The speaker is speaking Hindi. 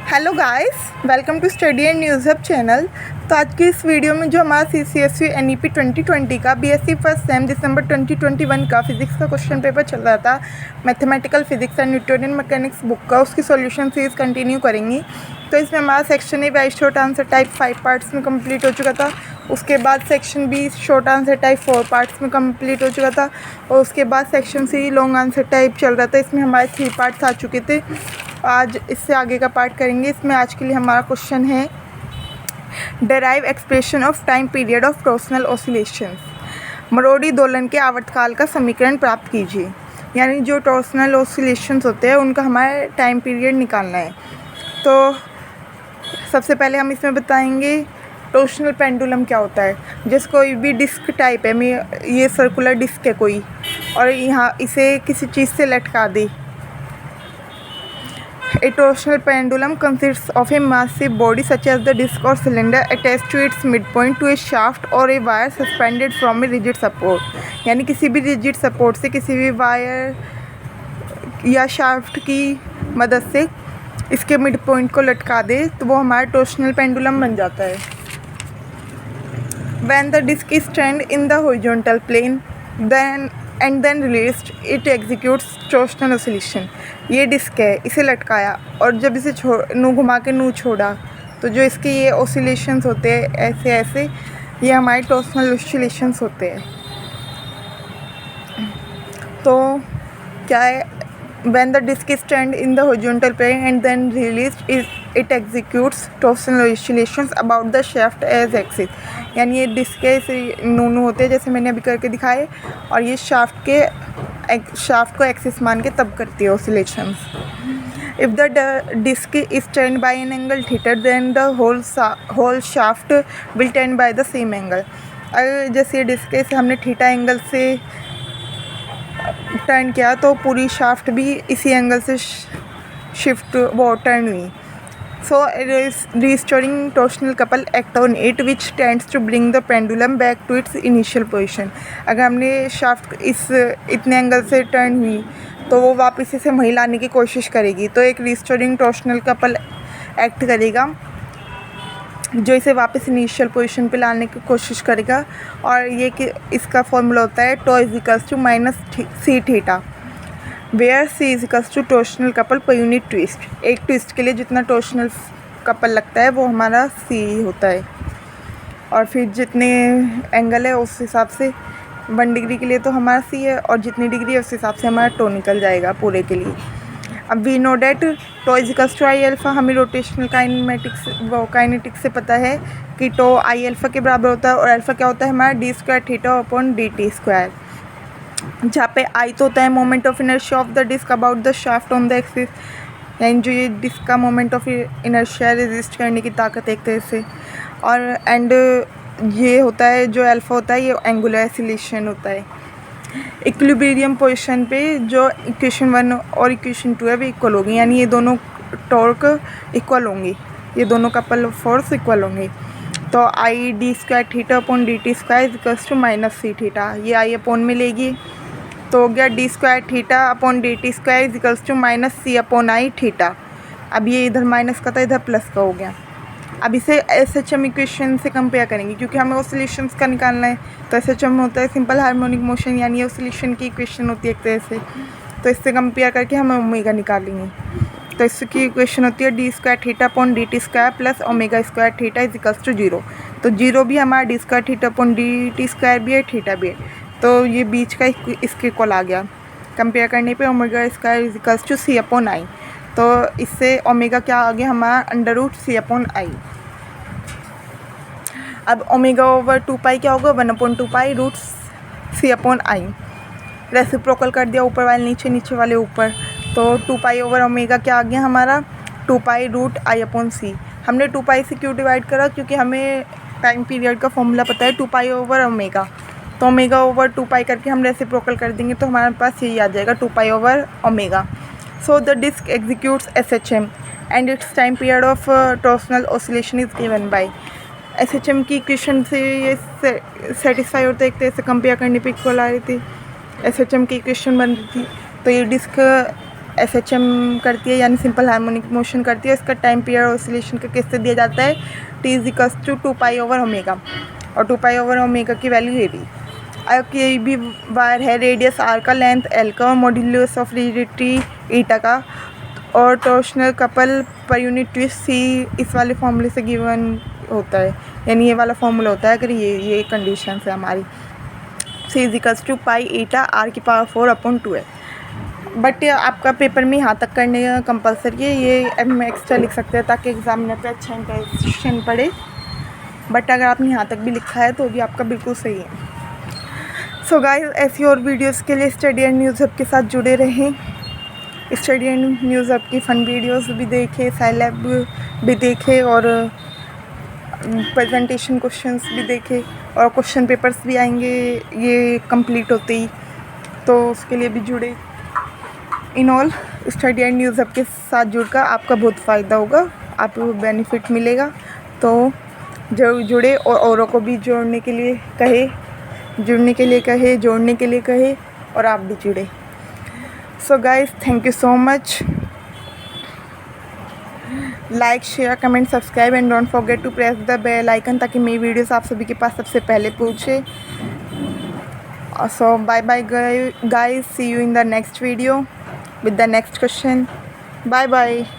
Hello guys, welcome to study and news hub channel. तो आज की इस वीडियो में जो हमारा CCSE NEP 2020 का BSc फर्स्ट सेम दिसंबर 2021 का फिज़िक्स का क्वेश्चन पेपर चल रहा था, mathematical physics and Newtonian mechanics book का, उसकी सॉल्यूशन सीरीज़ कंटिन्यू करेंगी। तो इसमें हमारा सेक्शन ए वाई शॉर्ट आंसर टाइप 5 पार्ट्स में कंप्लीट हो चुका था। उसके बाद section B short answer type 4 parts में कंप्लीट हो चुका था। और उसके बाद section C long answer type चल रहा था। इसमें हमारे 3 पार्ट्स आ चुके थे। आज इससे आगे का पार्ट करेंगे। इसमें आज के लिए हमारा क्वेश्चन है derive expression of time period of torsional oscillations. मरोड़ी दोलन के आवर्तकाल का समीकरण प्राप्त कीजिए। यानी जो टॉर्सनल ऑसिलेशंस होते हैं उनका हमारे टाइम पीरियड निकालना है। तो सबसे पहले हम इसमें बताएंगे टॉर्सनल पेंडुलम क्या होता है। जैसे कोई भी डिस्क टाइप है, ये सर्कुलर डिस्क है कोई, और यहाँ इसे किसी चीज़ से लटका दी। A torsional pendulum consists of a massive body such as the disc or cylinder attached to its midpoint to a shaft or a wire suspended from a rigid support। यानी किसी भी रिजिड सपोर्ट से, किसी भी वायर या शाफ्ट की मदद से इसके मिड पॉइंट को लटका दे तो वो हमारा टॉर्सनल पेंडुलम बन जाता है। When the disc is turned in the horizontal plane then released, it executes torsional oscillation। ये डिस्क है, इसे लटकाया और जब इसे नू घुमा के नू छोड़ा तो जो इसके ये ऑसिलेशंस होते हैं ऐसे ऐसे, ये हमारे टॉर्सनल ऑसिलेशंस होते हैं। तो क्या है, when the disc is turned in the horizontal plane and then released, it executes torsional oscillations about the shaft as axis। यानी ये डिस्क के ऐसे नू होते हैं जैसे मैंने अभी करके दिखाए, और ये शाफ्ट को एक्सिस मान के तब करती है oscillations. If the disc is turned by an angle theta, then the whole shaft will turn by the same angle। अगर जैसे ये डिस्क है, इसे हमने थीटा एंगल से टर्न किया तो पूरी शाफ्ट भी इसी एंगल से टर्न हुई। So restoring torsional couple act on it which tends to bring the pendulum back to its initial position. अगर हमने शाफ्ट इतने एंगल से टर्न हुई तो वो वापस इसे वहीं लाने की कोशिश करेगी। तो एक रिस्टोरिंग टॉर्सनल कपल एक्ट करेगा जो इसे वापस इनिशियल पोजीशन पे लाने की कोशिश करेगा। और ये कि इसका फॉर्मूला होता है tau is equals to minus C theta, where C is equals to torsional couple per unit twist. एक ट्विस्ट के लिए जितना टॉर्सनल कपल लगता है वो हमारा सी होता है। और फिर जितने एंगल है उस हिसाब से 1 डिग्री के लिए तो हमारा सी है, और जितनी डिग्री है उस हिसाब से हमारा टो निकल जाएगा पूरे के लिए। अब we know that tau is equals to I alpha. हमें रोटेशनल काइनेटिक्स से पता है कि टो आई अल्फ़ा के बराबर होता है, और अल्फ़ा क्या होता है हमारा D square theta upon D T square. जहाँ पे आई तो होता है moment of inertia of the disc about the shaft on the axis. यानी जो ये डिस्क का मोमेंट ऑफ इनर्शिया रेजिस्ट करने की ताकत एक तरह से। और एंड ये होता है जो अल्फ़ा होता है ये एंगुलर एक्सीलरेशन होता है। इक्विलिब्रियम पोजीशन पे जो इक्वेशन 1 और इक्वेशन 2 है वो इक्वल होगी। यानी ये दोनों टॉर्क इक्वल होंगी, ये दोनों कपल फोर्स इक्वल होंगे। तो I D square theta upon D T square equals to minus C theta. ये आई अपॉन में लेगी तो हो गया D square theta upon D T square equals to minus C upon I theta. अब ये इधर माइनस का था, इधर प्लस का हो गया। अब इसे SHM इक्वेशन से कंपेयर करेंगे क्योंकि हमें ऑसिलेशंस का निकालना है। तो SHM होता है सिंपल हार्मोनिक मोशन, यानी ऑसिलेशन की इक्वेशन होती है एक तरह से। तो इससे कंपेयर करके हम ओमेगा निकालेंगे। तो इसकी इक्वेशन होती है D square theta upon D T square plus omega square theta is equals to 0। तो 0 भी हमारा D square theta upon D T square भी है, थीटा भी है। तो ये बीच का इसके इक्वल आ गया। कंपेयर करने पे omega square is equals to C upon I. तो इससे ओमेगा क्या आ गया हमारा under root C upon I. अब ओमेगा ओवर 2 पाई क्या होगा 1 upon 2 pi root C upon I. Reciprocal कर दिया ऊपर वाले नीचे, नीचे वाले ऊपर। तो 2 पाई ओवर ओमेगा क्या आ गया हमारा 2 पाई रूट आई अपॉन सी। हमने 2 पाई से क्यों डिवाइड करा, क्योंकि हमें टाइम पीरियड का फॉर्मूला पता है 2 पाई ओवर ओमेगा। तो ओमेगा ओवर 2 पाई करके हम रेसिप्रोकल कर देंगे तो हमारे पास यही आ जाएगा 2 pi over omega. So the disc executes SHM and its time period of torsional oscillation is given by. SHM की इक्वेशन से ये सेटिस्फाई होता है, एक तरह से कंपेयर करने पे इक्वल आ रही थी। SHM की इक्वेशन बन रही थी। तो ये डिस्क SHM करती है यानी सिंपल हार्मोनिक मोशन करती है। इसका टाइम पीरियड ऑसिलेशन का किससे दिया जाता है, T=2π/ω और 2π/ω की वैल्यू ये भी। अब ये भी वायर है, रेडियस R का, लेंथ L का और मॉड्यूलस ऑफ रिजिडिटी ईटा का और torsional couple per unit twist C इस वाले फॉर्मूले से गिवन होता है, यानी ये वाला फॉर्मूला होता है अगर ये कंडीशन है हमारी। C=π/4/2 है। बट आपका पेपर में यहाँ तक करने का कंपलसरी है, ये हम एक्स्ट्रा लिख सकते हैं ताकि एग्जामिनर पे अच्छा इंप्रेशन पड़े। बट अगर आपने यहाँ तक भी लिखा है तो भी आपका बिल्कुल सही है। सो गाइस, ऐसी और वीडियोस के लिए स्टडी एंड न्यूज़ हब के साथ जुड़े रहें। स्टडी एंड न्यूज़ हब की फ़न वीडियोस भी देखें, साइलैब भी देखें और प्रेजेंटेशन क्वेश्चंस भी देखें और क्वेश्चन पेपर्स भी आएंगे ये कंप्लीट होते ही, तो उसके लिए भी जुड़े। In all, study and news hub के साथ जुड़कर आपका बहुत फ़ायदा होगा, आपको बेनिफिट मिलेगा। तो जरूर जुड़े और औरों को भी जोड़ने के लिए कहे जोड़ने के लिए कहे और आप भी जुड़े। So guys, thank you so much. Like, share, comment, subscribe and don't forget to press the bell icon ताकि मेरी वीडियोस आप सभी के पास सबसे पहले पहुँचे। So bye bye guys, see you in the next video with the next question. Bye bye.